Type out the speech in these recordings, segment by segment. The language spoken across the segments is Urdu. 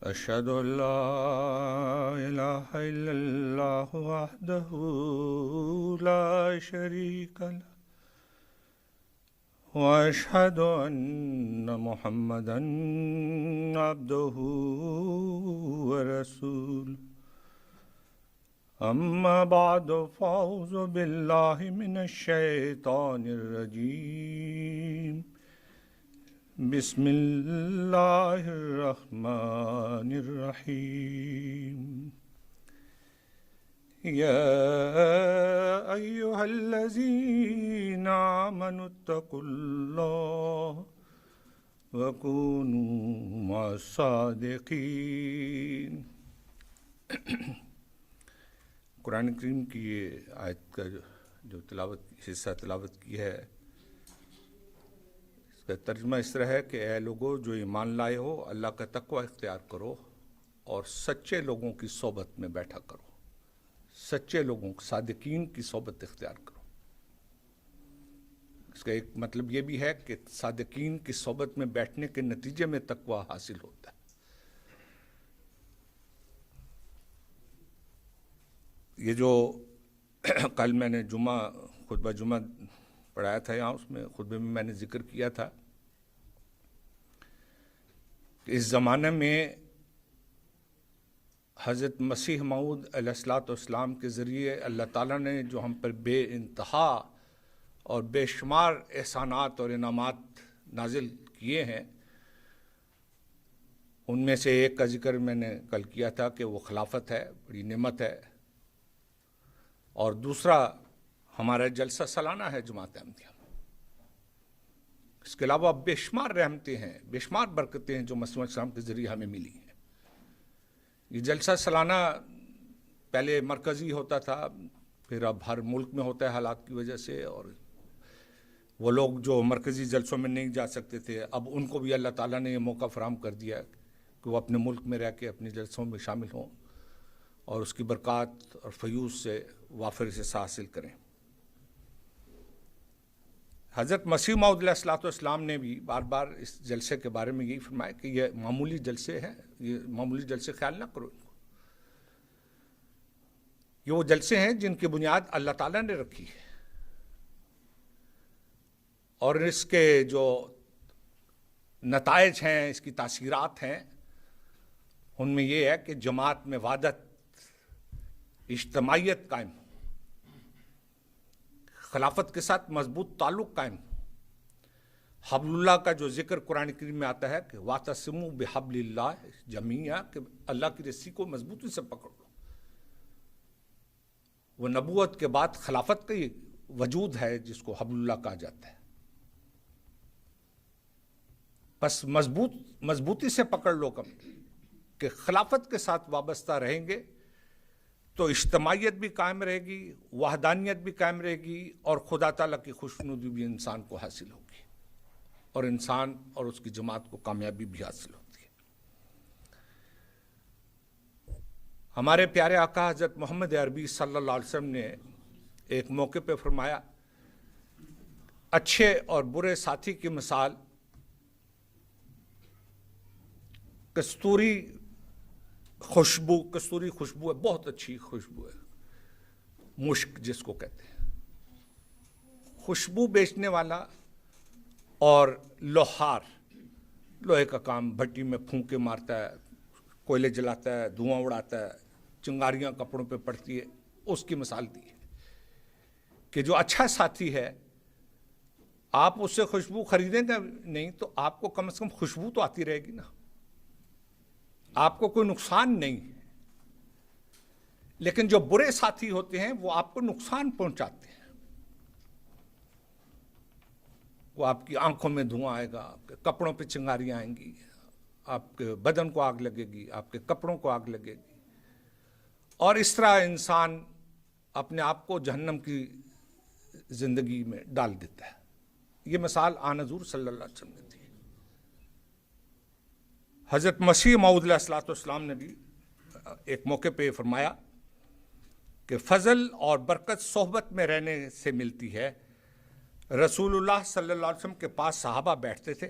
أشهد أن لا إله إلا الله وحده لا شريك له وأشهد أن محمدا عبده ورسوله أما بعد فأعوذ بالله من الشيطان الرجيم بسم الله الرحمن الرحيم يا أيها الذين آمنوا اتقوا الله وكونوا مع الصادقين۔ قرآن کریم کی یہ آیت کا جو حصہ تلاوت کی ہے، اس کا ترجمہ اس طرح ہے کہ اے لوگو جو ایمان لائے ہو، اللہ کا تقوی اختیار کرو اور سچے لوگوں کی صحبت میں بیٹھا کرو، سچے لوگوں صادقین کی صحبت اختیار کرو۔ اس کا ایک مطلب یہ بھی ہے کہ صادقین کی صحبت میں بیٹھنے کے نتیجے میں تقوی حاصل ہوتا ہے۔ یہ جو کل میں نے خطبہ جمعہ پڑھایا تھا یہاں، اس میں خطبے میں نے ذکر کیا تھا کہ اس زمانے میں حضرت مسیح موعود علیہ الصلوۃ والسلام کے ذریعے اللہ تعالیٰ نے جو ہم پر بے انتہا اور بے شمار احسانات اور انعامات نازل کیے ہیں، ان میں سے ایک کا ذکر میں نے کل کیا تھا کہ وہ خلافت ہے، بڑی نعمت ہے، اور دوسرا ہمارا جلسہ سالانہ ہے جماعت احمدیہ۔ اس کے علاوہ بے شمار رحمتیں ہیں، بے شمار برکتیں ہیں جو مسیح السلام کے ذریعے ہمیں ملی ہیں۔ یہ جلسہ سالانہ پہلے مرکزی ہوتا تھا، پھر اب ہر ملک میں ہوتا ہے حالات کی وجہ سے، اور وہ لوگ جو مرکزی جلسوں میں نہیں جا سکتے تھے، اب ان کو بھی اللہ تعالیٰ نے یہ موقع فراہم کر دیا کہ وہ اپنے ملک میں رہ کے اپنے جلسوں میں شامل ہوں اور اس کی برکات اور فیوض سے وافر حصہ حاصل کریں۔ حضرت مسیح موعود علیہ الصلوۃ والسلام نے بھی بار بار اس جلسے کے بارے میں یہی فرمایا کہ یہ معمولی جلسے ہیں، یہ معمولی جلسے خیال نہ کرو ان کو۔ یہ وہ جلسے ہیں جن کی بنیاد اللہ تعالیٰ نے رکھی ہے، اور اس کے جو نتائج ہیں، اس کی تاثیرات ہیں، ان میں یہ ہے کہ جماعت میں وحدت، اجتماعیت قائم ہو، خلافت کے ساتھ مضبوط تعلق قائم ہو، حبل اللہ کا جو ذکر قرآن کریم میں آتا ہے کہ وَاعْتَصِمُوا بِحَبْلِ اللَّهِ جَمِيعًا، کہ اللہ کی رسی کو مضبوطی سے پکڑ لو۔ وہ نبوت کے بعد خلافت کا یہ وجود ہے جس کو حبل اللہ کہا جاتا ہے۔ بس مضبوطی سے پکڑ لو کم کہ خلافت کے ساتھ وابستہ رہیں گے تو اجتماعیت بھی قائم رہے گی، وحدانیت بھی قائم رہے گی، اور خدا تعالیٰ کی خوشنودی بھی انسان کو حاصل ہوگی، اور انسان اور اس کی جماعت کو کامیابی بھی حاصل ہوتی ہے۔ ہمارے پیارے آقا حضرت محمد عربی صلی اللہ علیہ وسلم نے ایک موقع پہ فرمایا، اچھے اور برے ساتھی کی مثال کستوری خوشبو ہے، بہت اچھی خوشبو ہے، مشک جس کو کہتے ہیں، خوشبو بیچنے والا اور لوہار، لوہے کا کام، بھٹی میں پھونکے مارتا ہے، کوئلے جلاتا ہے، دھواں اڑاتا ہے، چنگاریاں کپڑوں پہ پڑتی ہے، اس کی مثال دی ہے کہ جو اچھا ساتھی ہے، آپ اس سے خوشبو خریدیں گے نہیں تو آپ کو کم از کم خوشبو تو آتی رہے گی نا، آپ کو کوئی نقصان نہیں ہے۔ لیکن جو برے ساتھی ہوتے ہیں وہ آپ کو نقصان پہنچاتے ہیں، وہ آپ کی آنکھوں میں دھواں آئے گا، آپ کے کپڑوں پہ چنگاریاں آئیں گی، آپ کے بدن کو آگ لگے گی، آپ کے کپڑوں کو آگ لگے گی، اور اس طرح انسان اپنے آپ کو جہنم کی زندگی میں ڈال دیتا ہے۔ یہ مثال آن حضور صلی اللہ علیہ وسلم نے دی۔ حضرت مسیح موعود علیہ الصلوۃ والسلام نے بھی ایک موقع پہ فرمایا کہ فضل اور برکت صحبت میں رہنے سے ملتی ہے۔ رسول اللہ صلی اللہ علیہ وسلم کے پاس صحابہ بیٹھتے تھے،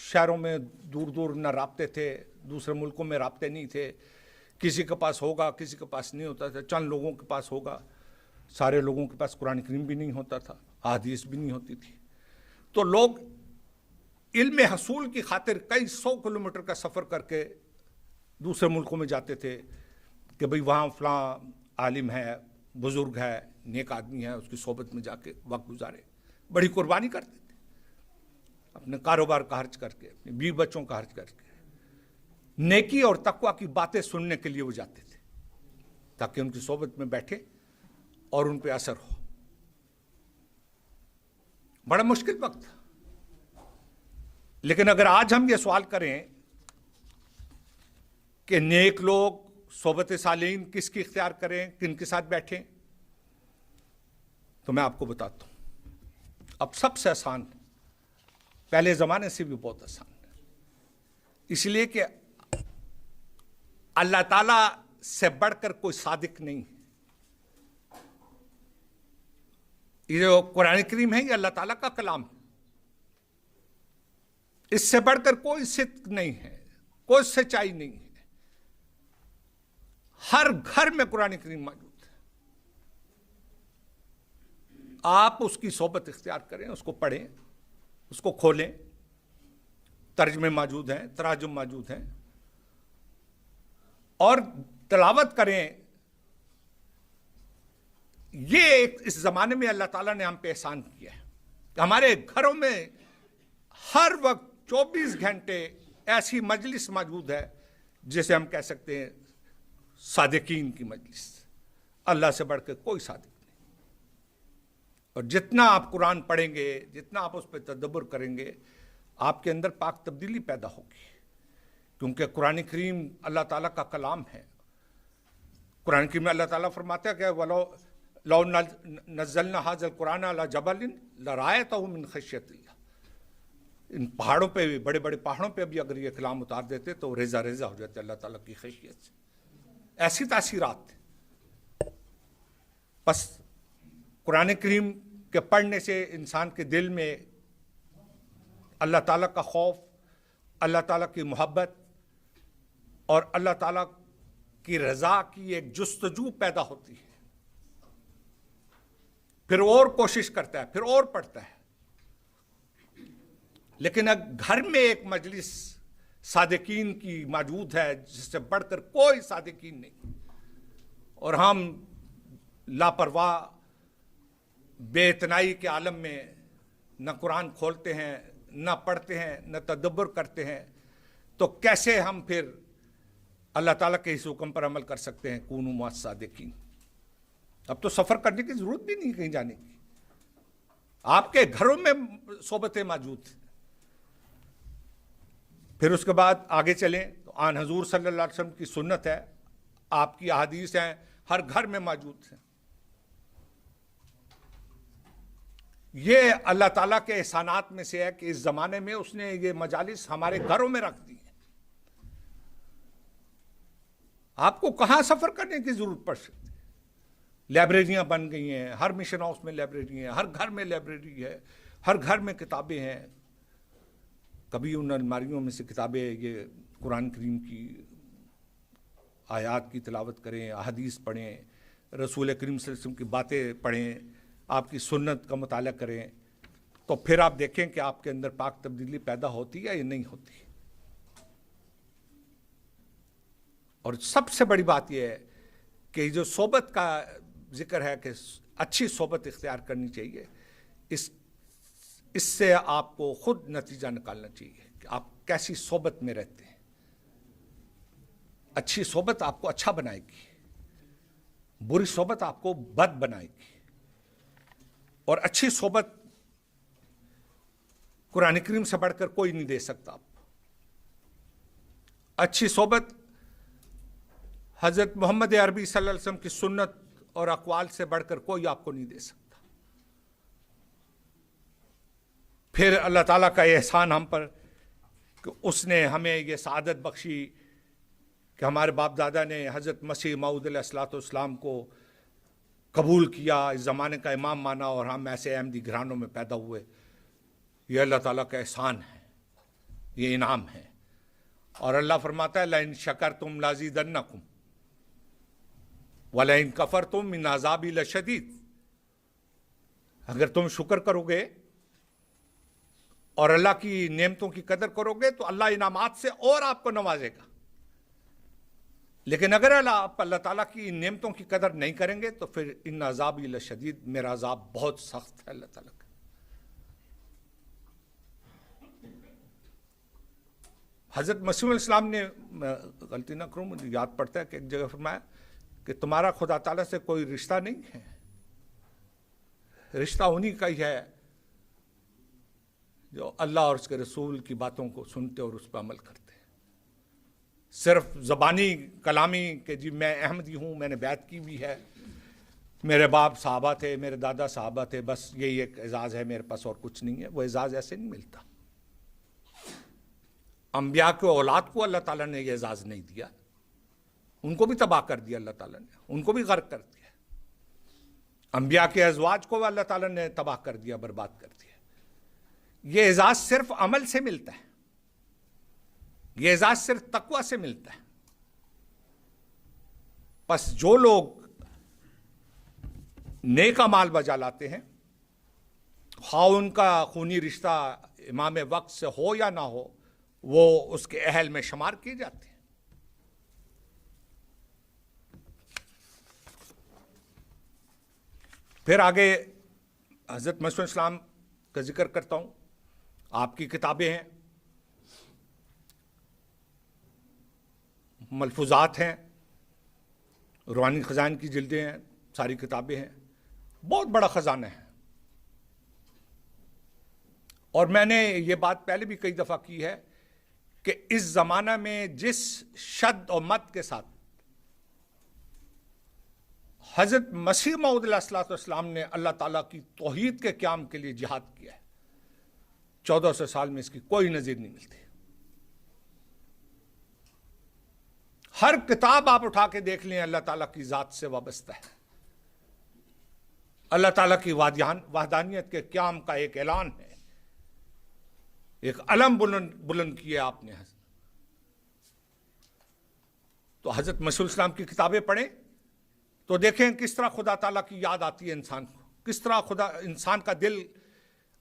شہروں میں دور دور نہ رابطے تھے, دوسرے ملکوں میں رابطے نہیں تھے, کسی کے پاس ہوگا کسی کے پاس نہیں ہوتا تھا, چند لوگوں کے پاس ہوگا, سارے لوگوں کے پاس قرآن کریم بھی نہیں ہوتا تھا, احادیث بھی نہیں ہوتی تھی. تو لوگ علم حصول کی خاطر کئی 100 کلومیٹر کا سفر کر کے دوسرے ملکوں میں جاتے تھے کہ بھئی وہاں فلاں عالم ہے, بزرگ ہے, نیک آدمی ہے, اس کی صحبت میں جا کے وقت گزارے. بڑی قربانی کرتے تھے, اپنے کاروبار کا خرچ کر کے, اپنے بیوی بچوں کا خرچ کر کے, نیکی اور تقویٰ کی باتیں سننے کے لیے وہ جاتے تھے تاکہ ان کی صحبت میں بیٹھے اور ان پہ اثر ہو. بڑا مشکل وقت تھا. لیکن اگر آج ہم یہ سوال کریں کہ نیک لوگ صحبت صالحین کس کی اختیار کریں, کن کے ساتھ بیٹھیں, تو میں آپ کو بتاتا ہوں. اب سب سے آسان, پہلے زمانے سے بھی بہت آسان ہے, اس لیے کہ اللہ تعالیٰ سے بڑھ کر کوئی صادق نہیں ہے. یہ جو قرآن کریم ہے یہ اللہ تعالیٰ کا کلام ہے, اس سے بڑھ کر کوئی صدق نہیں ہے, کوئی سچائی نہیں ہے. ہر گھر میں قرآن کریم موجود ہے. آپ اس کی صحبت اختیار کریں, اس کو پڑھیں, اس کو کھولیں, ترجمے موجود ہیں, تراجم موجود ہیں, اور تلاوت کریں. یہ اس زمانے میں اللہ تعالیٰ نے ہم پہ احسان کیا ہے کہ ہمارے گھروں میں ہر وقت 24 گھنٹے ایسی مجلس موجود ہے جسے ہم کہہ سکتے ہیں صادقین کی مجلس. اللہ سے بڑھ کے کوئی صادق نہیں. اور جتنا آپ قرآن پڑھیں گے, جتنا آپ اس پہ تدبر کریں گے, آپ کے اندر پاک تبدیلی پیدا ہوگی, کیونکہ قرآن کریم اللہ تعالیٰ کا کلام ہے. قرآن کریم میں اللہ تعالیٰ فرماتا ہے کہ وَلَوْ لَوْ نَزَّلْنَا هَذَا الْقُرْآنَ عَلَى جَبَلٍ لَرَأَيْتَهُ مِنْ خَشْيَةِ اللَّهِ. ان پہاڑوں پہ بھی, بڑے بڑے پہاڑوں پہ بھی اگر یہ کلام اتار دیتے تو ریزہ ریزہ ہو جاتے اللہ تعالیٰ کی خشیت سے. ایسی تاثیرات تھے. بس قرآن کریم کے پڑھنے سے انسان کے دل میں اللہ تعالیٰ کا خوف, اللہ تعالیٰ کی محبت اور اللہ تعالیٰ کی رضا کی ایک جستجو پیدا ہوتی ہے. پھر اور کوشش کرتا ہے, پھر اور پڑھتا ہے. لیکن گھر میں ایک مجلس صادقین کی موجود ہے جس سے بڑھ کر کوئی صادقین نہیں, اور ہم لاپرواہ بے اتنائی کے عالم میں نہ قرآن کھولتے ہیں, نہ پڑھتے ہیں, نہ تدبر کرتے ہیں, تو کیسے ہم پھر اللہ تعالیٰ کے اس حکم پر عمل کر سکتے ہیں کونوا مع الصادقین. اب تو سفر کرنے کی ضرورت بھی نہیں کہیں جانے کی, آپ کے گھروں میں صحبتیں موجود ہیں. پھر اس کے بعد آگے چلیں تو آن حضور صلی اللہ علیہ وسلم کی سنت ہے, آپ کی احادیث ہیں, ہر گھر میں موجود ہیں. یہ اللہ تعالیٰ کے احسانات میں سے ہے کہ اس زمانے میں اس نے یہ مجالس ہمارے گھروں میں رکھ دی ہیں. آپ کو کہاں سفر کرنے کی ضرورت پڑ سکتی ہے. لائبریریاں بن گئی ہیں, ہر مشن ہاؤس میں لائبریری ہیں, ہر گھر میں لائبریری ہے, ہر گھر میں کتابیں ہیں. کبھی ان الماریوں میں سے کتابیں یہ قرآن کریم کی آیات کی تلاوت کریں, احادیث پڑھیں, رسول کریم صلی اللہ علیہ وسلم کی باتیں پڑھیں, آپ کی سنت کا مطالعہ کریں, تو پھر آپ دیکھیں کہ آپ کے اندر پاک تبدیلی پیدا ہوتی ہے یا نہیں ہوتی. اور سب سے بڑی بات یہ ہے کہ جو صحبت کا ذکر ہے کہ اچھی صحبت اختیار کرنی چاہیے, اس سے آپ کو خود نتیجہ نکالنا چاہیے کہ آپ کیسی صحبت میں رہتے ہیں. اچھی صحبت آپ کو اچھا بنائے گی, بری صحبت آپ کو بد بنائے گی. اور اچھی صحبت قرآن کریم سے بڑھ کر کوئی نہیں دے سکتا. آپ اچھی صحبت حضرت محمد عربی صلی اللہ علیہ وسلم کی سنت اور اقوال سے بڑھ کر کوئی آپ کو نہیں دے سکتا. پھر اللہ تعالیٰ کا احسان ہم پر کہ اس نے ہمیں یہ سعادت بخشی کہ ہمارے باپ دادا نے حضرت مسیح موعود علیہ الصلوۃ والسلام کو قبول کیا, اس زمانے کا امام مانا, اور ہم ایسے احمدی گھرانوں میں پیدا ہوئے. یہ اللہ تعالیٰ کا احسان ہے, یہ انعام ہے. اور اللہ فرماتا ہے لئن شکرتم لازیدنکم وَلَئِن كَفَرْتُم مِّنْ عَذَابِي لَشَدِيدٌ. اگر تم شکر کرو گے اور اللہ کی نعمتوں کی قدر کرو گے تو اللہ انعامات سے اور آپ کو نوازے گا. لیکن اگر آپ اللہ تعالیٰ کی نعمتوں کی قدر نہیں کریں گے تو پھر ان عذابی لشدید، میرا عذاب بہت سخت ہے اللہ تعالیٰ کا. حضرت مسیح علیہ السلام نے، میں غلطی نہ کروں مجھے یاد پڑتا ہے کہ ایک جگہ فرمایا کہ تمہارا خدا تعالیٰ سے کوئی رشتہ نہیں ہے، رشتہ انہی کا ہی ہے جو اللہ اور اس کے رسول کی باتوں کو سنتے اور اس پہ عمل کرتے ہیں. صرف زبانی کلامی کہ جی میں احمدی ہوں، میں نے بیعت کی بھی ہے، میرے باپ صحابہ تھے، میرے دادا صحابہ تھے، بس یہی ایک اعزاز ہے میرے پاس اور کچھ نہیں ہے. وہ اعزاز ایسے نہیں ملتا. انبیاء کے اولاد کو اللہ تعالیٰ نے یہ اعزاز نہیں دیا، ان کو بھی تباہ کر دیا اللہ تعالیٰ نے، ان کو بھی غرق کر دیا. انبیاء کے ازواج کو اللہ تعالیٰ نے تباہ کر دیا، برباد کر دیا. یہ اعزاز صرف عمل سے ملتا ہے، یہ اعزاز صرف تقوی سے ملتا ہے. پس جو لوگ نیک اعمال بجا لاتے ہیں، خواہ ان کا خونی رشتہ امام وقت سے ہو یا نہ ہو، وہ اس کے اہل میں شمار کیے جاتے ہیں. پھر آگے حضرت مسیح علیہ السلام کا ذکر کرتا ہوں. آپ کی کتابیں ہیں، ملفوظات ہیں، روحانی خزائن کی جلدیں ہیں، ساری کتابیں ہیں، بہت بڑا خزانہ ہے. اور میں نے یہ بات پہلے بھی کئی دفعہ کی ہے کہ اس زمانہ میں جس شد و مد کے ساتھ حضرت مسیح موعود علیہ السلام نے اللہ تعالیٰ کی توحید کے قیام کے لیے جہاد کیا ہے، 1400 سال میں اس کی کوئی نظیر نہیں ملتی. ہر کتاب آپ اٹھا کے دیکھ لیں اللہ تعالیٰ کی ذات سے وابستہ ہے. اللہ تعالیٰ کی وحدانیت کے قیام کا ایک اعلان ہے، ایک علم بلند کیا آپ نے. تو حضرت مسیح علیہ السلام کی کتابیں پڑھیں تو دیکھیں کس طرح خدا تعالیٰ کی یاد آتی ہے انسان کو، کس طرح انسان کا دل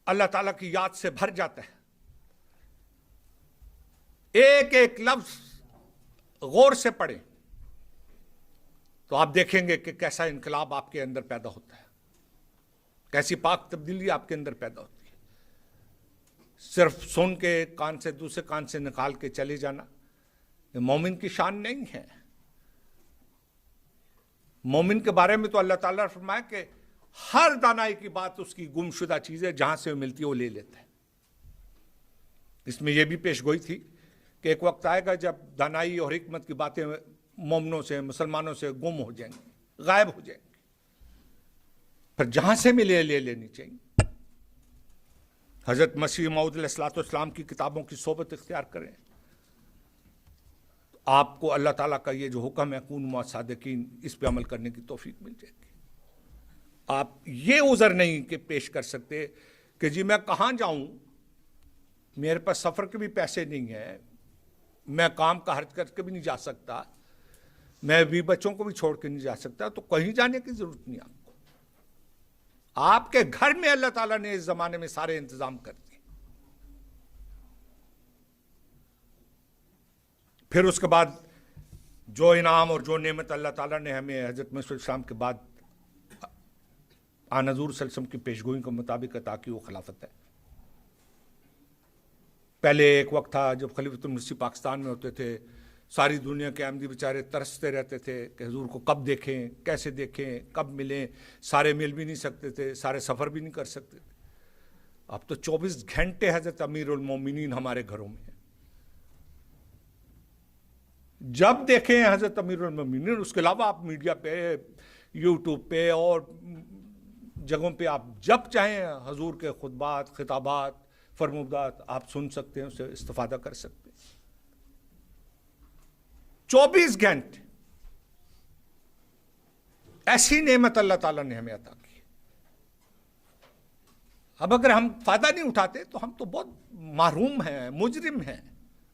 اللہ تعالیٰ کی یاد سے بھر جاتا ہے. ایک ایک لفظ غور سے پڑھیں تو آپ دیکھیں گے کہ کیسا انقلاب آپ کے اندر پیدا ہوتا ہے، کیسی پاک تبدیلی آپ کے اندر پیدا ہوتی ہے. صرف سن کے کان سے دوسرے کان سے نکال کے چلے جانا یہ مومن کی شان نہیں ہے. مومن کے بارے میں تو اللہ تعالیٰ نے فرمایا کہ ہر دانائی کی بات اس کی گمشدہ چیزیں جہاں سے ملتی ہے وہ لے لیتا ہے. اس میں یہ بھی پیش گوئی تھی کہ ایک وقت آئے گا جب دانائی اور حکمت کی باتیں مومنوں سے، مسلمانوں سے گم ہو جائیں گی، غائب ہو جائیں گی، پھر جہاں سے ملے لے لینی چاہیے. حضرت مسیح موعود علیہ السلام کی کتابوں کی صحبت اختیار کریں، آپ کو اللہ تعالیٰ کا یہ جو حکم ہے کونوا مع الصادقین، اس پہ عمل کرنے کی توفیق مل جائے گی. آپ یہ عذر نہیں کہ پیش کر سکتے کہ جی میں کہاں جاؤں، میرے پاس سفر کے بھی پیسے نہیں ہیں، میں کام کا خرچ کر کے بھی نہیں جا سکتا، میں بھی بچوں کو بھی چھوڑ کے نہیں جا سکتا. تو کہیں جانے کی ضرورت نہیں آپ کو، آپ کے گھر میں اللہ تعالیٰ نے اس زمانے میں سارے انتظام کر دیے. پھر اس کے بعد جو انعام اور جو نعمت اللہ تعالیٰ نے ہمیں حضرت مسیح علیہ السلام کے بعد آن حضور صلی اللہ علیہ وسلم کی پیشگوئی کے مطابق عطا کی، وہ خلافت ہے. پہلے ایک وقت تھا جب خلیفۃ المسیح پاکستان میں ہوتے تھے، ساری دنیا کے احمدی بیچارے ترستے رہتے تھے کہ حضور کو کب دیکھیں، کیسے دیکھیں، کب ملیں. سارے مل بھی نہیں سکتے تھے، سارے سفر بھی نہیں کر سکتے تھے. اب تو 24 گھنٹے حضرت امیر المومنین ہمارے گھروں میں ہیں. جب دیکھیں حضرت امیر المومنین، اس کے علاوہ آپ میڈیا پہ، یوٹیوب پہ اور جگہوں پہ آپ جب چاہیں حضور کے خطبات، خطابات، فرمودات آپ سن سکتے ہیں، اسے استفادہ کر سکتے ہیں. 24 گھنٹے ایسی نعمت اللہ تعالیٰ نے ہمیں عطا کی. اب اگر ہم فائدہ نہیں اٹھاتے تو ہم تو بہت محروم ہیں، مجرم ہیں.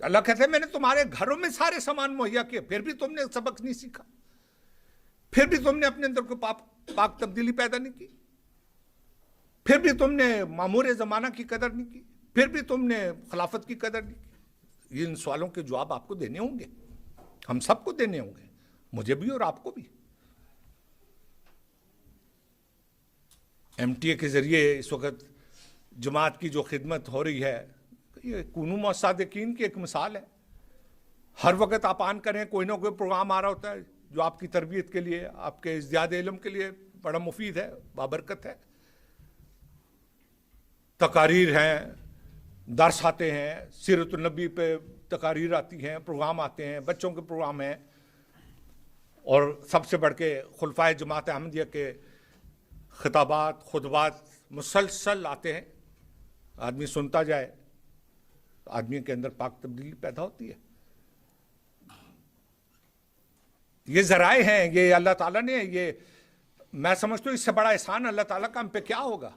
اللہ کہتے ہیں میں نے تمہارے گھروں میں سارے سامان مہیا کیے، پھر بھی تم نے سبق نہیں سیکھا، پھر بھی تم نے اپنے اندر کوئی پاک تبدیلی پیدا نہیں کی، پھر بھی تم نے معمور زمانہ کی قدر نہیں کی، پھر بھی تم نے خلافت کی قدر نہیں کی۔ ان سوالوں کے جواب آپ کو دینے ہوں گے، ہم سب کو دینے ہوں گے، مجھے بھی اور آپ کو بھی۔ ایم ٹی اے کے ذریعے اس وقت جماعت کی جو خدمت ہو رہی ہے، یہ کونو مع الصادقین کی ایک مثال ہے۔ ہر وقت آپ آن کریں، کوئی نہ کوئی پروگرام آ رہا ہوتا ہے جو آپ کی تربیت کے لیے، آپ کے ازدیاد علم کے لیے بڑا مفید ہے، بابرکت ہے۔ تقاریر ہیں، درس آتے ہیں، سیرت النبی پہ تقاریر آتی ہیں، پروگرام آتے ہیں، بچوں کے پروگرام ہیں، اور سب سے بڑھ کے خلفائے جماعت احمدیہ کے خطابات، خطبات مسلسل آتے ہیں۔ آدمی سنتا جائے تو آدمی کے اندر پاک تبدیلی پیدا ہوتی ہے۔ یہ ذرائع ہیں، یہ اللہ تعالیٰ نے، یہ میں سمجھتا ہوں اس سے بڑا احسان اللہ تعالیٰ کا ہم پہ کیا ہوگا۔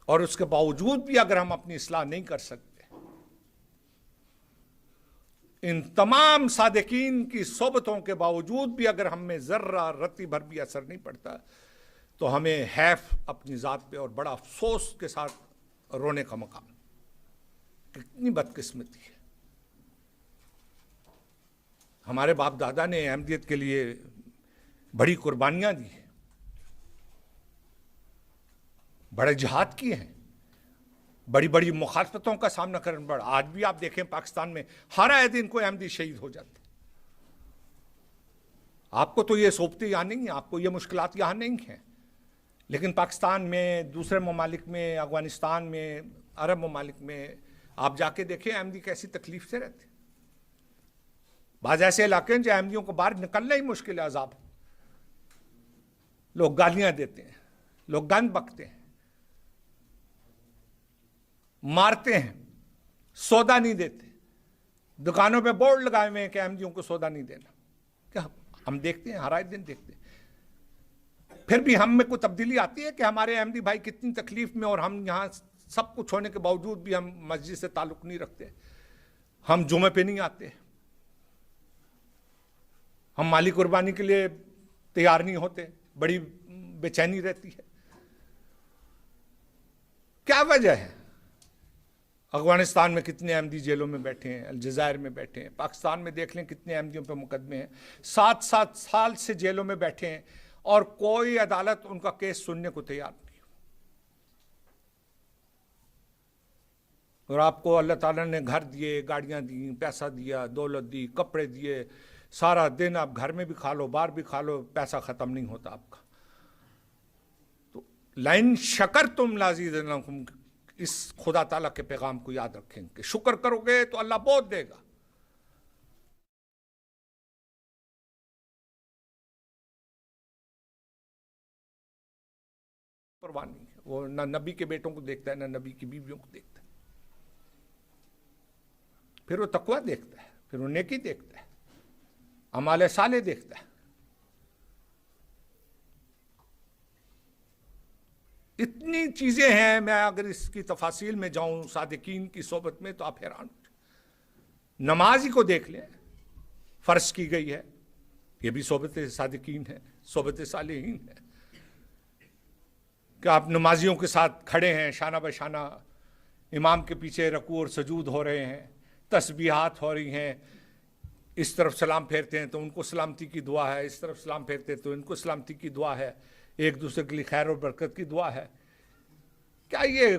اور اس کے باوجود بھی اگر ہم اپنی اصلاح نہیں کر سکتے، ان تمام صادقین کی صحبتوں کے باوجود بھی اگر ہم میں ذرہ رتی بھر بھی اثر نہیں پڑتا، تو ہمیں حیف اپنی ذات پہ اور بڑا افسوس کے ساتھ رونے کا مقام۔ کتنی بدقسمتی ہے۔ ہمارے باپ دادا نے احمدیت کے لیے بڑی قربانیاں دی ہیں، بڑے جہاد کیے ہیں، بڑی بڑی مخالفتوں کا سامنا کرنا پڑا۔ آج بھی آپ دیکھیں پاکستان میں ہر آئے دن کوئی احمدی شہید ہو جاتے ہیں۔ آپ کو تو یہ صحبتیں یہاں نہیں ہیں، آپ کو یہ مشکلات یہاں نہیں ہیں، لیکن پاکستان میں، دوسرے ممالک میں، افغانستان میں، عرب ممالک میں آپ جا کے دیکھیں احمدی کیسی تکلیف سے رہتے ہیں۔ بعض ایسے علاقے ہیں جہاں احمدیوں کو باہر نکلنا ہی مشکل ہے، عذاب۔ لوگ گالیاں دیتے ہیں، لوگ گند بکتے ہیں، مارتے ہیں، سودا نہیں دیتے، دکانوں پہ بورڈ لگائے ہوئے ہیں کہ احمدیوں کو سودا نہیں دینا۔ کیا ہم دیکھتے ہیں، ہر آئے دن دیکھتے ہیں۔ پھر بھی ہم میں کوئی تبدیلی آتی ہے کہ ہمارے احمدی بھائی کتنی تکلیف میں، اور ہم یہاں سب کچھ ہونے کے باوجود بھی ہم مسجد سے تعلق نہیں رکھتے، ہم جمعے پہ نہیں آتے، ہم مالی قربانی کے لیے تیار نہیں ہوتے، بڑی بے چینی رہتی ہے۔ کیا وجہ ہے؟ افغانستان میں کتنے احمدی جیلوں میں بیٹھے ہیں، الجزائر میں بیٹھے ہیں، پاکستان میں دیکھ لیں کتنے احمدیوں پہ مقدمے ہیں، 7 سال سے جیلوں میں بیٹھے ہیں، اور کوئی عدالت ان کا کیس سننے کو تیار نہیں۔ اور آپ کو اللہ تعالیٰ نے گھر دیے، گاڑیاں دیں، پیسہ دیا، دولت دی، کپڑے دیے، سارا دن آپ گھر میں بھی کھا لو، باہر بھی کھا لو، پیسہ ختم نہیں ہوتا آپ کا۔ تو لئن شکرتم لازیدنکم، اس خدا تعالیٰ کے پیغام کو یاد رکھیں کہ شکر کرو گے تو اللہ بہت دے گا۔ پرواہ نہیں ہے، وہ نہ نبی کے بیٹوں کو دیکھتا ہے، نہ نبی کی بیویوں کو دیکھتا ہے۔ پھر وہ تقویٰ دیکھتا ہے، پھر وہ نیکی دیکھتا ہے، اعمال صالح دیکھتا ہے۔ اتنی چیزیں ہیں، میں اگر اس کی تفاصیل میں جاؤں صادقین کی صحبت میں تو آپ حیران ہو جائیں۔ نماز ہی کو دیکھ لیں، فرض کی گئی ہے، یہ بھی صحبت صادقین ہے، صحبت صالحین ہے، کہ آپ نمازیوں کے ساتھ کھڑے ہیں، شانہ بشانہ امام کے پیچھے رکوع اور سجود ہو رہے ہیں، تسبیحات ہو رہی ہیں، اس طرف سلام پھیرتے ہیں تو ان کو سلامتی کی دعا ہے، اس طرف سلام پھیرتے ہیں تو ان کو سلامتی کی دعا ہے، ایک دوسرے کے لیے خیر اور برکت کی دعا ہے۔ کیا یہ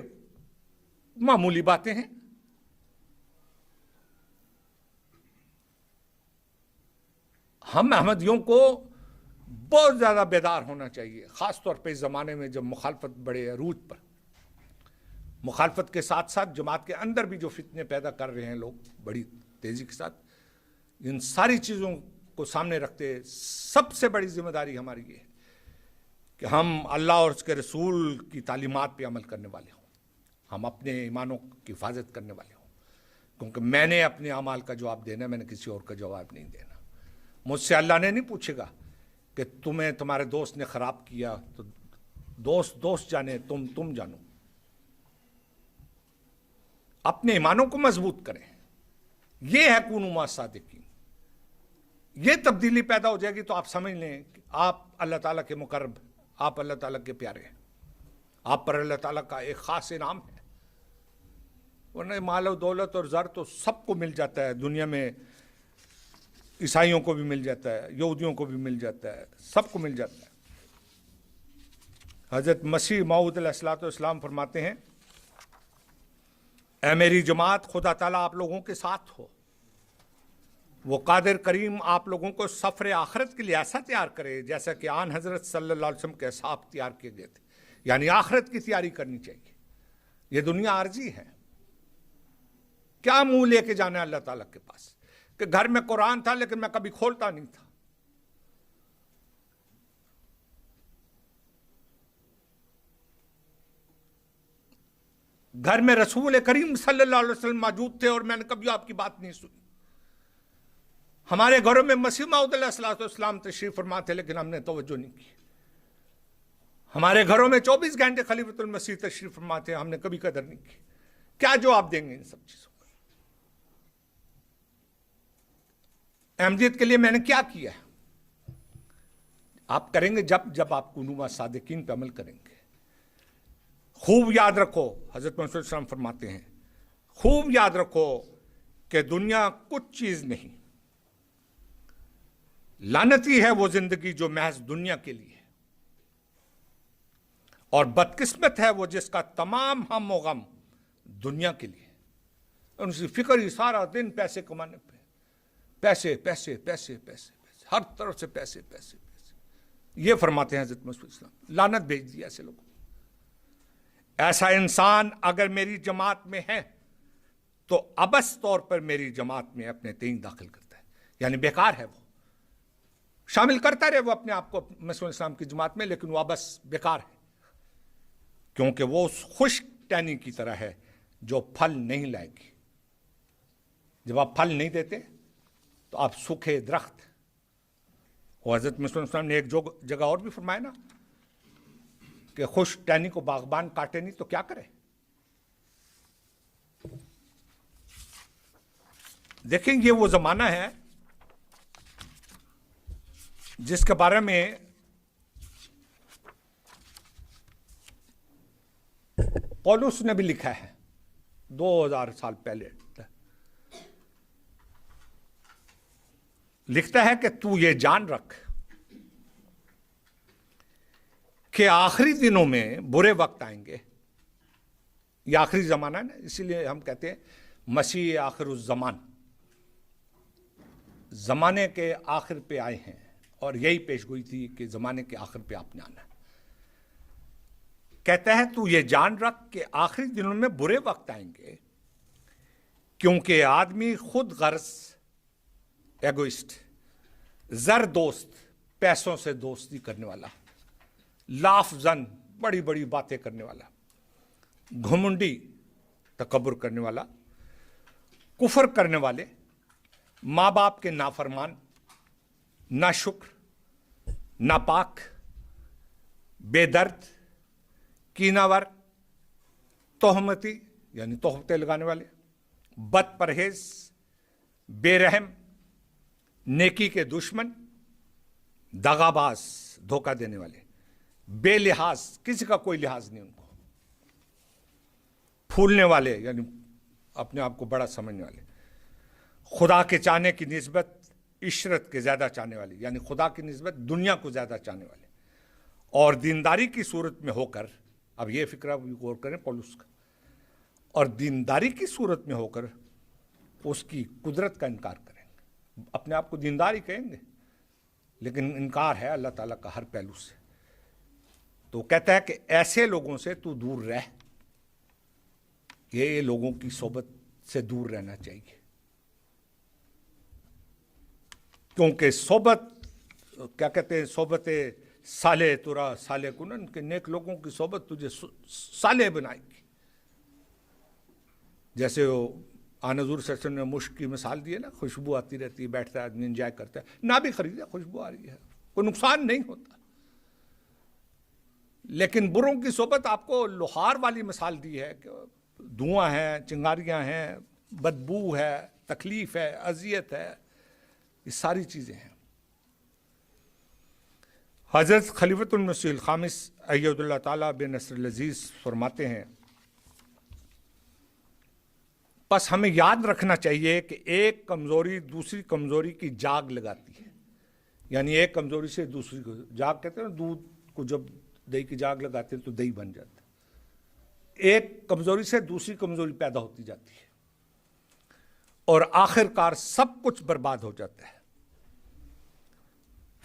معمولی باتیں ہیں؟ ہم احمدیوں کو بہت زیادہ بیدار ہونا چاہیے، خاص طور پہ اس زمانے میں جب مخالفت بڑے عروج پر، مخالفت کے ساتھ ساتھ جماعت کے اندر بھی جو فتنے پیدا کر رہے ہیں لوگ بڑی تیزی کے ساتھ، ان ساری چیزوں کو سامنے رکھتے سب سے بڑی ذمہ داری ہماری یہ ہے کہ ہم اللہ اور اس کے رسول کی تعلیمات پہ عمل کرنے والے ہوں، ہم اپنے ایمانوں کی حفاظت کرنے والے ہوں، کیونکہ میں نے اپنے اعمال کا جواب دینا ہے، میں نے کسی اور کا جواب نہیں دینا۔ مجھ سے اللہ نے نہیں پوچھے گا کہ تمہیں تمہارے دوست نے خراب کیا تو دوست دوست جانے، تم جانو. اپنے ایمانوں کو مضبوط کریں. یہ ہے کونوا مع الصادقین. یہ تبدیلی پیدا ہو جائے گی تو آپ سمجھ لیں کہ آپ اللہ تعالیٰ کے مقرب، آپ اللہ تعالیٰ کے پیارے ہیں، آپ پر اللہ تعالیٰ کا ایک خاص انعام ہے. ورنہ مال و دولت اور زر تو سب کو مل جاتا ہے دنیا میں، عیسائیوں کو بھی مل جاتا ہے، یہودیوں کو بھی مل جاتا ہے، سب کو مل جاتا ہے. حضرت مسیح موعود علیہ الصلوۃ والسلام فرماتے ہیں، اے میری جماعت، خدا تعالیٰ آپ لوگوں کے ساتھ ہو. وہ قادر کریم آپ لوگوں کو سفر آخرت کے لیے ایسا تیار کرے جیسا کہ آن حضرت صلی اللہ علیہ وسلم کے اصحاب تیار کیے گئے تھے. یعنی آخرت کی تیاری کرنی چاہیے. یہ دنیا عارضی ہے. کیا منہ لے کے جانا ہے اللہ تعالیٰ کے پاس کہ گھر میں قرآن تھا لیکن میں کبھی کھولتا نہیں تھا. گھر میں رسول کریم صلی اللہ علیہ وسلم موجود تھے اور میں نے کبھی آپ کی بات نہیں سنی. ہمارے گھروں میں مسیح موعود علیہ الصلوۃ والسلام تشریف فرما تھے لیکن ہم نے توجہ نہیں کی. ہمارے گھروں میں 24 گھنٹے خلیفۃ المسیح تشریف فرما تھے، ہم نے کبھی قدر نہیں کی. کیا جواب دیں گے ان سب چیزوں کا؟ احمدیت کے لیے میں نے کیا کیا ہے؟ آپ کریں گے جب آپ کونوا مع الصادقین پہ عمل کریں گے. خوب یاد رکھو، حضرت محمد صلی اللہ علیہ وسلم فرماتے ہیں، خوب یاد رکھو کہ دنیا کچھ چیز نہیں. لعنتی ہے وہ زندگی جو محض دنیا کے لیے ہے، اور بدقسمت ہے وہ جس کا تمام ہم و غم دنیا کے لیے. ان کی فکر ہی سارا دن پیسے کمانے پہ، پیسے پیسے پیسے پیسے پیسے، ہر طرف سے پیسے پیسے پیسے. یہ فرماتے ہیں حضرت محمد صلی اللہ علیہ وسلم. لعنت بھیج دی ایسے لوگوں. ایسا انسان اگر میری جماعت میں ہے تو ابس طور پر میری جماعت میں اپنے تئیں داخل کرتا ہے. یعنی بیکار ہے، وہ شامل کرتا رہے وہ اپنے آپ کو مسیح السلام کی جماعت میں، لیکن وہ ابس بیکار ہے، کیونکہ وہ اس خشک ٹہنی کی طرح ہے جو پھل نہیں لائے گی. جب آپ پھل نہیں دیتے تو آپ سوکھے درخت. اور حضرت مسیح السلام نے ایک جگہ اور بھی فرمایا نا کہ خشک ٹہنی کو باغبان کاٹے نہیں تو کیا کرے. دیکھیں یہ وہ زمانہ ہے جس کے بارے میں پولس نے بھی لکھا ہے 2000 سال پہلے. لکھتا ہے کہ تو یہ جان رکھ کہ آخری دنوں میں برے وقت آئیں گے. یہ آخری زمانہ ہے نا، اسی لیے ہم کہتے ہیں مسیح آخر الزمان، زمانے کے آخر پہ آئے ہیں. اور یہی پیش گوئی تھی کہ زمانے کے آخر پہ آپ نے آنا ہے. کہتا ہے تو یہ جان رکھ کہ آخری دنوں میں برے وقت آئیں گے، کیونکہ آدمی خود غرض، ایگوئسٹ، زر دوست، پیسوں سے دوستی کرنے والا، لاف زن، بڑی بڑی باتیں کرنے والا، گھمنڈی، تکبر کرنے والا، کفر کرنے والے، ماں باپ کے نافرمان، ناشکر، ناپاک، بے درد، کیناور، تہمتی یعنی تہمتیں لگانے والے، بد پرہیز، بے رحم، نیکی کے دشمن، دغا باز، دھوکہ دینے والے، بے لحاظ، کسی کا کوئی لحاظ نہیں ان کو، پھولنے والے یعنی اپنے آپ کو بڑا سمجھنے والے، خدا کے چاہنے کی نسبت عشرت کے زیادہ چاہنے والے، یعنی خدا کی نسبت دنیا کو زیادہ چاہنے والے، اور دینداری کی صورت میں ہو کر، اب یہ فکرہ بھی غور کریں پولس کا، اور دینداری کی صورت میں ہو کر اس کی قدرت کا انکار کریں گے. اپنے آپ کو دیندار ہی کہیں گے لیکن انکار ہے اللہ تعالیٰ کا ہر پہلو سے. تو کہتا ہے کہ ایسے لوگوں سے تو دور رہ. یہ لوگوں کی صحبت سے دور رہنا چاہیے، کیونکہ صحبت کیا کہتے ہیں، صحبت صالح ترا صالح کنن، کہ نیک لوگوں کی صحبت تجھے صالح بنائے گی. جیسے وہ آن حضور صلی اللہ علیہ وسلم نے مشک کی مثال دی ہے نا، خوشبو آتی رہتی ہے، بیٹھتا ہے آدمی انجوائے کرتا ہے، نہ بھی خریدے، خوشبو آ رہی ہے، کوئی نقصان نہیں ہوتا. لیکن بروں کی صحبت آپ کو لوہار والی مثال دی ہے کہ دھواں ہے، چنگاریاں ہیں، بدبو ہے، تکلیف ہے، اذیت ہے، یہ ساری چیزیں ہیں۔ حضرت خلیفۃ المسیح الخامس ایّد اللہ تعالیٰ بن نصر العزیز فرماتے ہیں، بس ہمیں یاد رکھنا چاہیے کہ ایک کمزوری دوسری کمزوری کی جاگ لگاتی ہے، یعنی ایک کمزوری سے دوسری کو جاگ کہتے ہیں نا، دودھ کو جب دہی کی جاگ لگاتے ہیں تو دہی بن جاتا ہے، ایک کمزوری سے دوسری کمزوری پیدا ہوتی جاتی ہے اور آخر کار سب کچھ برباد ہو جاتا ہے۔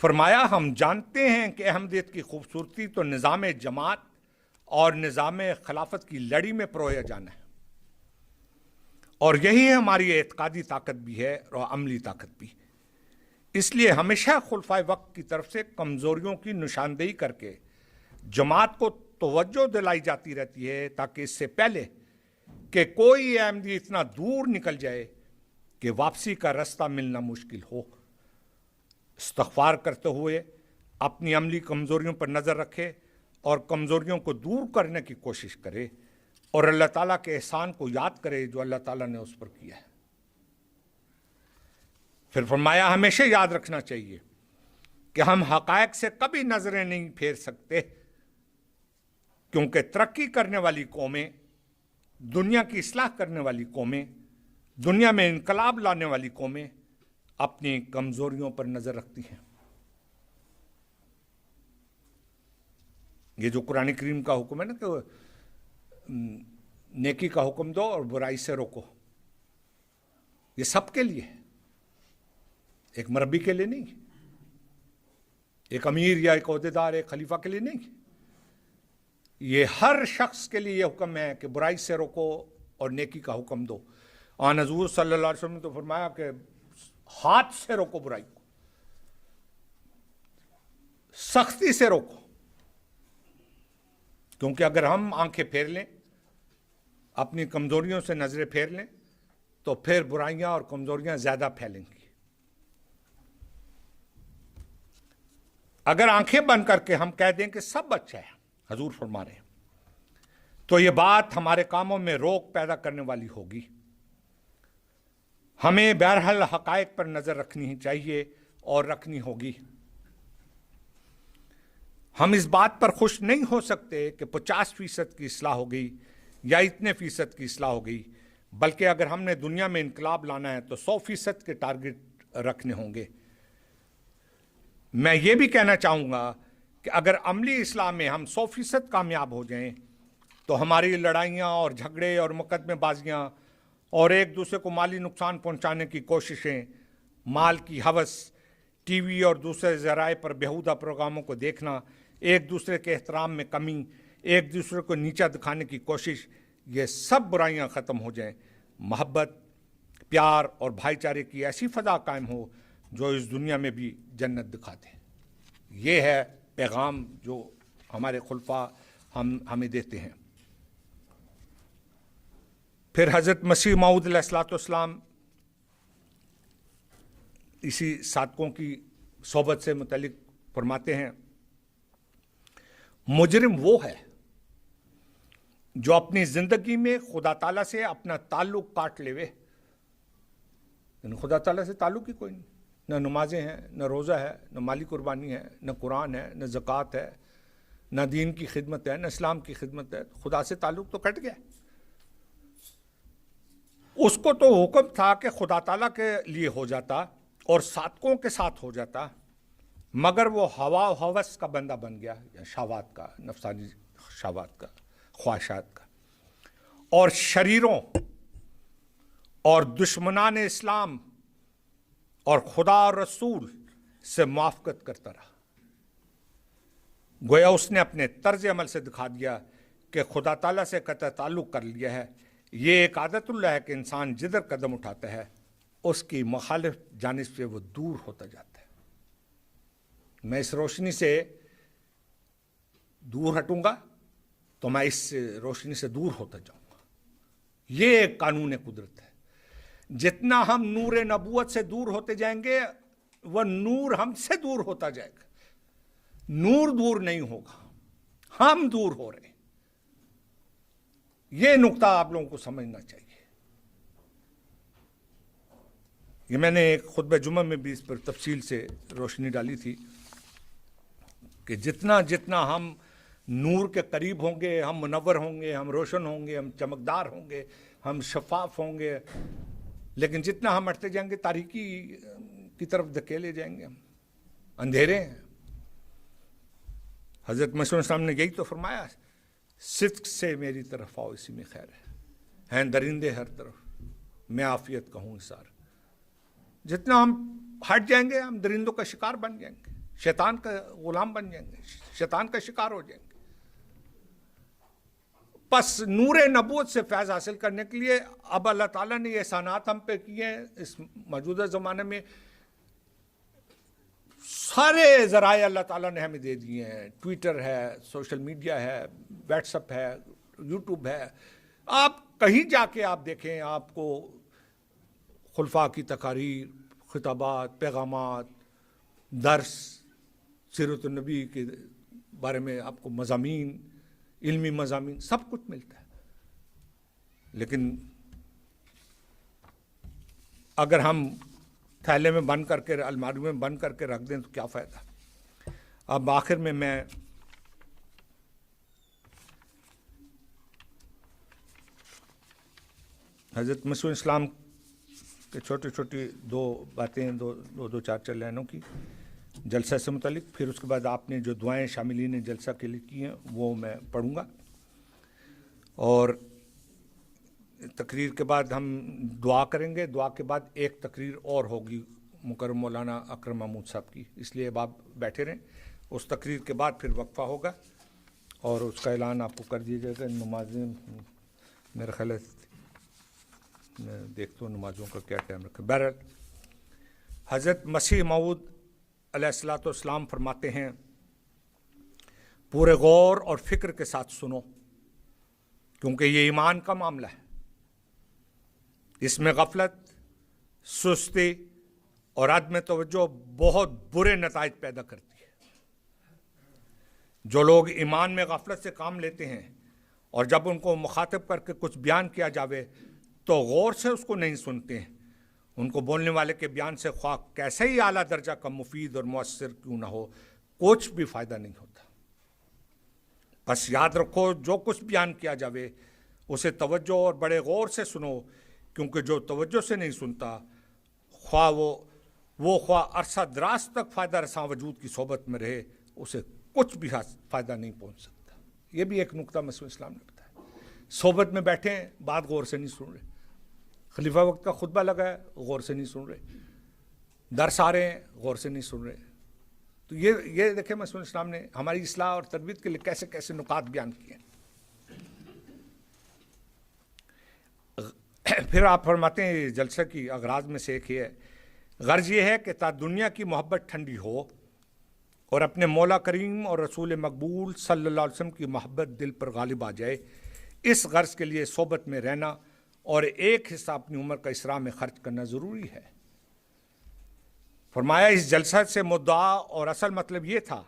فرمایا ہم جانتے ہیں کہ احمدیت کی خوبصورتی تو نظام جماعت اور نظام خلافت کی لڑی میں پرویا جانا ہے، اور یہی ہماری اعتقادی طاقت بھی ہے اور عملی طاقت بھی۔ اس لیے ہمیشہ خلفائے وقت کی طرف سے کمزوریوں کی نشاندہی کر کے جماعت کو توجہ دلائی جاتی رہتی ہے، تاکہ اس سے پہلے کہ کوئی احمدی اتنا دور نکل جائے کہ واپسی کا راستہ ملنا مشکل ہو، استغفار کرتے ہوئے اپنی عملی کمزوریوں پر نظر رکھے اور کمزوریوں کو دور کرنے کی کوشش کرے اور اللہ تعالیٰ کے احسان کو یاد کرے جو اللہ تعالیٰ نے اس پر کیا ہے۔ پھر فرمایا ہمیشہ یاد رکھنا چاہیے کہ ہم حقائق سے کبھی نظریں نہیں پھیر سکتے، کیونکہ ترقی کرنے والی قومیں، دنیا کی اصلاح کرنے والی قومیں، دنیا میں انقلاب لانے والی قومیں اپنی کمزوریوں پر نظر رکھتی ہیں۔ یہ جو قرآن کریم کا حکم ہے نا کہ نیکی کا حکم دو اور برائی سے روکو، یہ سب کے لیے ہے، ایک مربی کے لیے نہیں، ایک امیر یا ایک عہدیدار ایک خلیفہ کے لیے نہیں، یہ ہر شخص کے لیے یہ حکم ہے کہ برائی سے روکو اور نیکی کا حکم دو۔ آن حضور صلی اللہ علیہ وسلم نے تو فرمایا کہ ہاتھ سے روکو برائی کو، سختی سے روکو، کیونکہ اگر ہم آنکھیں پھیر لیں، اپنی کمزوریوں سے نظریں پھیر لیں، تو پھر برائیاں اور کمزوریاں زیادہ پھیلیں گی۔ اگر آنکھیں بند کر کے ہم کہہ دیں کہ سب اچھا ہے، حضور فرما رہے ہیں، تو یہ بات ہمارے کاموں میں روک پیدا کرنے والی ہوگی۔ ہمیں بہرحال حقائق پر نظر رکھنی چاہیے اور رکھنی ہوگی۔ ہم اس بات پر خوش نہیں ہو سکتے کہ 50% کی اصلاح ہو گئی یا اتنے فیصد کی اصلاح ہو گئی، بلکہ اگر ہم نے دنیا میں انقلاب لانا ہے تو 100% کے ٹارگٹ رکھنے ہوں گے۔ میں یہ بھی کہنا چاہوں گا کہ اگر عملی اصلاح میں ہم 100% کامیاب ہو جائیں تو ہماری لڑائیاں اور جھگڑے اور مقدمے بازیاں اور ایک دوسرے کو مالی نقصان پہنچانے کی کوششیں، مال کی ہوس، ٹی وی اور دوسرے ذرائع پر بیہودہ پروگراموں کو دیکھنا، ایک دوسرے کے احترام میں کمی، ایک دوسرے کو نیچا دکھانے کی کوشش، یہ سب برائیاں ختم ہو جائیں، محبت، پیار اور بھائی چارے کی ایسی فضا قائم ہو جو اس دنیا میں بھی جنت دکھا دے۔ یہ ہے پیغام جو ہمارے خلفاء ہمیں دیتے ہیں۔ پھر حضرت مسیح موعود علیہ الصلوۃ والسلام اسی صادقوں کی صحبت سے متعلق فرماتے ہیں، مجرم وہ ہے جو اپنی زندگی میں خدا تعالیٰ سے اپنا تعلق کاٹ لے، یعنی خدا تعالیٰ سے تعلق ہی کوئی نہیں، نہ نمازیں ہیں، نہ روزہ ہے، نہ مالی قربانی ہے، نہ قرآن ہے، نہ زکوٰۃ ہے، نہ دین کی خدمت ہے، نہ اسلام کی خدمت ہے، خدا سے تعلق تو کٹ گیا۔ اس کو تو حکم تھا کہ خدا تعالیٰ کے لیے ہو جاتا اور صادقوں کے ساتھ ہو جاتا، مگر وہ ہوا و ہوس کا بندہ بن گیا، یا شہوات کا، نفسانی شہوات کا، خواہشات کا، اور شریروں اور دشمنان اسلام اور خدا اور رسول سے موافقت کرتا رہا۔ گویا اس نے اپنے طرز عمل سے دکھا دیا کہ خدا تعالیٰ سے قطع تعلق کر لیا ہے۔ یہ ایک عادت اللہ ہے کہ انسان جدھر قدم اٹھاتا ہے اس کی مخالف جانب سے وہ دور ہوتا جاتا ہے۔ میں اس روشنی سے دور ہٹوں گا تو میں اس روشنی سے دور ہوتا جاؤں گا۔ یہ ایک قانون قدرت ہے۔ جتنا ہم نور نبوت سے دور ہوتے جائیں گے وہ نور ہم سے دور ہوتا جائے گا، نور دور نہیں ہوگا، ہم دور ہو رہے ہیں. یہ نقطہ آپ لوگوں کو سمجھنا چاہیے. یہ میں نے ایک خطبہ جمعہ میں بھی اس پر تفصیل سے روشنی ڈالی تھی کہ جتنا جتنا ہم نور کے قریب ہوں گے، ہم منور ہوں گے، ہم روشن ہوں گے، ہم چمکدار ہوں گے، ہم شفاف ہوں گے، لیکن جتنا ہم ہٹتے جائیں گے تاریکی کی طرف دھکیلے جائیں گے. ہم اندھیرے ہیں. حضرت مسیح علیہ السلام نے یہی تو فرمایا، صدق سے میری طرف آؤ اسی میں خیر ہے درندے ہر طرف، میں عافیت کا ہوں اثار. جتنا ہم ہٹ جائیں گے ہم درندوں کا شکار بن جائیں گے، شیطان کا غلام بن جائیں گے، شیطان کا شکار ہو جائیں گے. پس نور نبوت سے فیض حاصل کرنے کے لیے اب اللہ تعالیٰ نے یہ احسانات ہم پہ کیے ہیں. اس موجودہ زمانے میں سارے ذرائع اللہ تعالیٰ نے ہمیں دے دیے ہیں. ٹویٹر ہے، سوشل میڈیا ہے، واٹس ایپ ہے، یوٹیوب ہے. آپ کہیں جا کے آپ دیکھیں، آپ کو خلفاء کی تقاریر، خطابات، پیغامات، درس، سیرت النبی کے بارے میں آپ کو مضامین، علمی مضامین، سب کچھ ملتا ہے. لیکن اگر ہم تھیلے میں بند کر کے، الماری میں بند کر کے رکھ دیں تو کیا فائدہ. اب آخر میں حضرت مسیح اسلام کے چھوٹی چھوٹی دو باتیں، دو چار لائنوں کی جلسہ سے متعلق، پھر اس کے بعد آپ نے جو دعائیں شاملین جلسہ کے لیے کی ہیں وہ میں پڑھوں گا، اور تقریر کے بعد ہم دعا کریں گے. دعا کے بعد ایک تقریر اور ہوگی مکرم مولانا اکرم محمود صاحب کی، اس لیے اب آپ بیٹھے رہیں. اس تقریر کے بعد پھر وقفہ ہوگا اور اس کا اعلان آپ کو کر دیا جائے گا. نمازیں میرا خیال ہے میں دیکھتا ہوں نمازوں کا کیا ٹائم رکھا. بہرحال حضرت مسیح موعود علیہ الصلوۃ والسلام فرماتے ہیں، پورے غور اور فکر کے ساتھ سنو، کیونکہ یہ ایمان کا معاملہ ہے. اس میں غفلت، سستی اور عدم توجہ بہت برے نتائج پیدا کرتی ہے. جو لوگ ایمان میں غفلت سے کام لیتے ہیں اور جب ان کو مخاطب کر کے کچھ بیان کیا جاوے تو غور سے اس کو نہیں سنتے ہیں، ان کو بولنے والے کے بیان سے خواہ کیسے ہی اعلیٰ درجہ کا مفید اور مؤثر کیوں نہ ہو، کچھ بھی فائدہ نہیں ہوتا. بس یاد رکھو، جو کچھ بیان کیا جاوے اسے توجہ اور بڑے غور سے سنو، کیونکہ جو توجہ سے نہیں سنتا، خواہ وہ عرصہ دراز تک فائدہ رساں وجود کی صحبت میں رہے، اسے کچھ بھی فائدہ نہیں پہنچ سکتا. یہ بھی ایک نقطہ مسیح اسلام نے بتایا. صحبت میں بیٹھے ہیں، بات غور سے نہیں سن رہے. خلیفہ وقت کا خطبہ لگا ہے، غور سے نہیں سن رہے. درس آ رہے ہیں، غور سے نہیں سن رہے. تو یہ دیکھیں مسیح اسلام نے ہماری اصلاح اور تربیت کے لیے کیسے کیسے نکات بیان کیے ہیں. پھر آپ فرماتے ہیں جلسہ کی اغراض میں سے ایک یہ ہے، غرض یہ ہے کہ تا دنیا کی محبت ٹھنڈی ہو اور اپنے مولا کریم اور رسول مقبول صلی اللہ علیہ وسلم کی محبت دل پر غالب آ جائے. اس غرض کے لیے صحبت میں رہنا اور ایک حصہ اپنی عمر کا اسراء میں خرچ کرنا ضروری ہے. فرمایا اس جلسہ سے مدعا اور اصل مطلب یہ تھا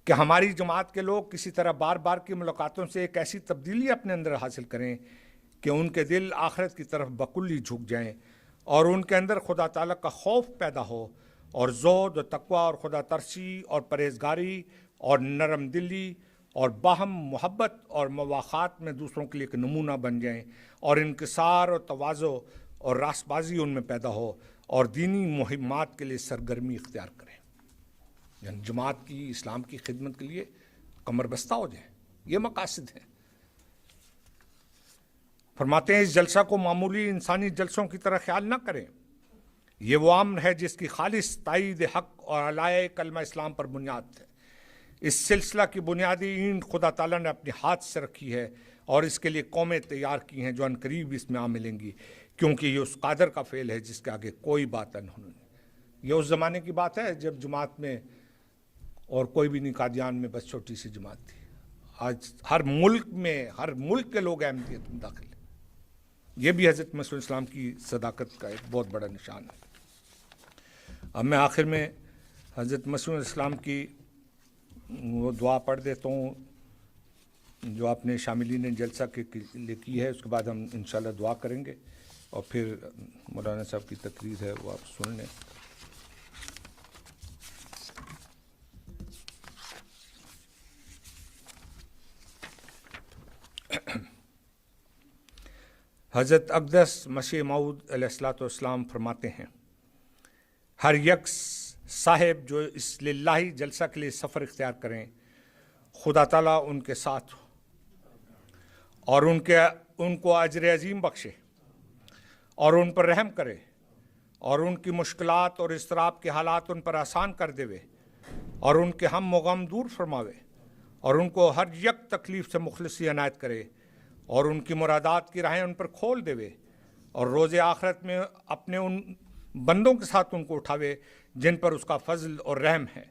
کہ ہماری جماعت کے لوگ کسی طرح بار بار کی ملاقاتوں سے ایک ایسی تبدیلی اپنے اندر حاصل کریں کہ ان کے دل آخرت کی طرف بکلی جھک جائیں اور ان کے اندر خدا تعالیٰ کا خوف پیدا ہو، اور زہد و تقوی اور خدا ترسی اور پرہیزگاری اور نرم دلی اور باہم محبت اور مواخات میں دوسروں کے لیے ایک نمونہ بن جائیں، اور انکسار اور تواضع اور راست بازی ان میں پیدا ہو، اور دینی مہمات کے لیے سرگرمی اختیار کریں. یعنی جماعت کی، اسلام کی خدمت کے لیے کمر بستہ ہو جائیں. یہ مقاصد ہیں. فرماتے ہیں اس جلسہ کو معمولی انسانی جلسوں کی طرح خیال نہ کریں. یہ وہ امر ہے جس کی خالص تائید حق اور علائے کلمہ اسلام پر بنیاد ہے. اس سلسلہ کی بنیادی اینٹ خدا تعالیٰ نے اپنے ہاتھ سے رکھی ہے اور اس کے لیے قومیں تیار کی ہیں جو ان قریب اس میں آ ملیں گی، کیونکہ یہ اس قادر کا فعل ہے جس کے آگے کوئی بات نہیں. یہ اس زمانے کی بات ہے جب جماعت میں اور کوئی بھی نہیں، قادیان میں بس چھوٹی سی جماعت تھی. آج ہر ملک کے لوگ احمدیت میں داخل ہیں. یہ بھی حضرت مسیح اسلام کی صداقت کا ایک بہت بڑا نشان ہے. اب میں آخر میں حضرت مسیح اسلام کی وہ دعا پڑھ دیتا ہوں جو آپ نے شاملین جلسہ کے لیے کی ہے، اس کے بعد ہم انشاءاللہ دعا کریں گے اور پھر مولانا صاحب کی تقریر ہے وہ آپ سن لیں۔ حضرت اقدس مسیح موعود علیہ الصلوۃ والسلام فرماتے ہیں، ہر یک صاحب جو اس للہی جلسہ کے لیے سفر اختیار کریں، خدا تعالیٰ ان کے ساتھ ہو اور ان کو اجر عظیم بخشے اور ان پر رحم کرے اور ان کی مشکلات اور اضطراب کے حالات ان پر آسان کر دے اور ان کے ہم و غم دور فرماوے اور ان کو ہر یک تکلیف سے مخلصی عنایت کرے اور ان کی مرادات کی راہیں ان پر کھول دے اور روز آخرت میں اپنے ان بندوں کے ساتھ ان کو اٹھاوے جن پر اس کا فضل اور رحم ہے،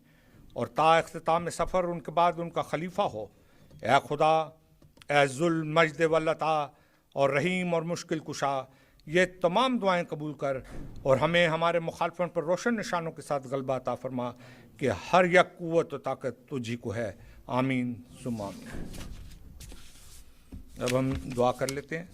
اور تا اختتام سفر ان کے بعد ان کا خلیفہ ہو۔ اے خدا، اے ذوالمجد والعطا اور رحیم اور مشکل کشا، یہ تمام دعائیں قبول کر اور ہمیں ہمارے مخالفوں پر روشن نشانوں کے ساتھ غلبہ عطا فرما کہ ہر یک قوت و طاقت تجھی کو ہے۔ آمین ثم آمین۔ اب ہم دعا کر لیتے ہیں۔